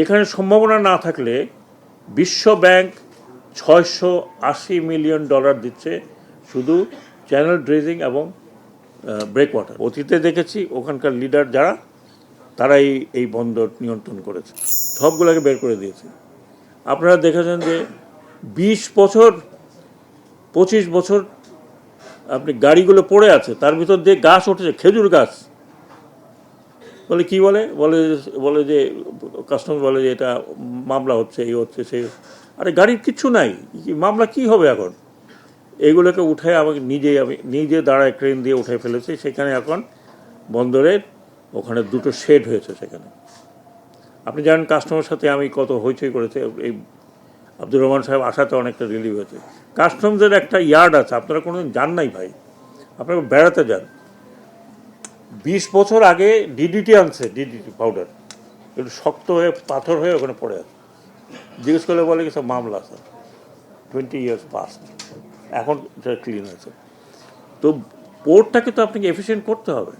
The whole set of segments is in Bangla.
এখানে সম্ভাবনা না থাকলে বিশ্ব ব্যাংক $680 মিলিয়ন দিচ্ছে শুধু চ্যানেল ড্রেজিং এবং ব্রেকওয়াটার। অতীতে দেখেছি ওখানকার লিডার যারা তারাই এই বন্দর নিয়ন্ত্রণ করেছে, সবগুলোকে বের করে দিয়েছে। আপনারা দেখেছেন যে 20 বছর 25 বছর আপনি গাড়িগুলো পড়ে আছে, তার ভিতর দিয়ে গাছ উঠেছে, খেজুর গাছ। বলে কি বলে বলে যে কাস্টমার বলে যে এটা মামলা হচ্ছে, এই হচ্ছে সেই। আরে গাড়ির কিচ্ছু নাই, মামলা কি হবে এখন? এইগুলোকে উঠে আমি নিজে দাঁড়ায় ক্রেন দিয়ে উঠে ফেলেছি। সেখানে এখন বন্দরের ওখানে দুটো শেড হয়েছে সেখানে। আপনি জানেন কাস্টমার সাথে আমি কত হইচই করেছে, এই আব্দুর রহমান সাহেব আসাতে অনেকটা রিলিভ হয়েছে। কাস্টমসের একটা ইয়ার্ড আছে, আপনারা কোনোদিন যান নাই ভাই, আপনারা বেড়াতে যান। 20 বছর আগে ডিডিটি আনছে, ডিডিটি পাউডার, একটু শক্ত হয়ে পাথর হয়ে ওখানে পড়ে আছে। জিজ্ঞেস করলে বলে কিছু মামলা আছে, 20 ইয়ার্স পাস্ট, এখন এটা ক্লিন হয়েছে। তো পোর্টটাকে তো আপনাকে এফিসিয়েন্ট করতে হবে।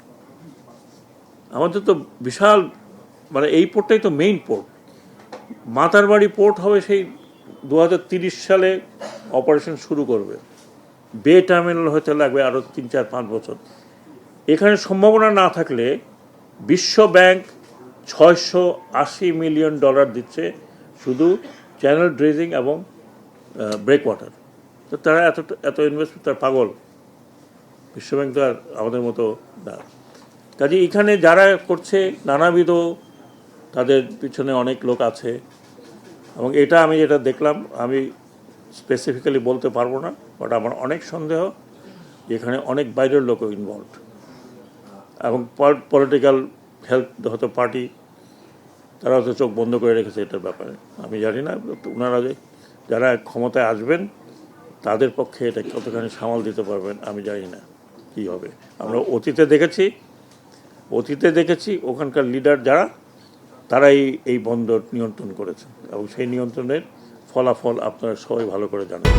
আমাদের তো বিশাল, মানে এই পোর্টটাই তো মেইন পোর্ট। মাতারবাড়ি পোর্ট হবে সেই 2030 সালে অপারেশন শুরু করবে। বে টার্মিনাল হতে লাগবে আরও 3-4-5 বছর। এখানে সম্ভাবনা না থাকলে বিশ্ব ব্যাংক $680 মিলিয়ন দিচ্ছে শুধু চ্যানেল ড্রেজিং এবং ব্রেকওয়াটার। তো তারা এত ইনভেস্টমেন্ট, তার পাগল। বিশ্বব্যাংক তো আর আমাদের মতো না। কাজে এখানে যারা করছে নানাবিধ, তাদের পিছনে অনেক লোক আছে। এবং এটা আমি যেটা দেখলাম, আমি স্পেসিফিক্যালি বলতে পারবো না, বাট আমার অনেক সন্দেহ এখানে অনেক বাইরের লোকও ইনভলভড। এবং পলিটিক্যাল হেলথ হয়তো পার্টি, তারা হয়তো চোখ বন্ধ করে রেখেছে এটার ব্যাপারে। আমি জানি না ওনারা যারা ক্ষমতায় আসবেন তাদের পক্ষে এটা কতখানি সামাল দিতে পারবেন আমি জানি না কী হবে। আমরা অতীতে দেখেছি ওখানকার লিডার যারা তারাই এই বন্দর নিয়ন্ত্রণ করেছে, এবং সেই নিয়ন্ত্রণের ফলাফল আপনারা সবাই ভালো করে জানেন।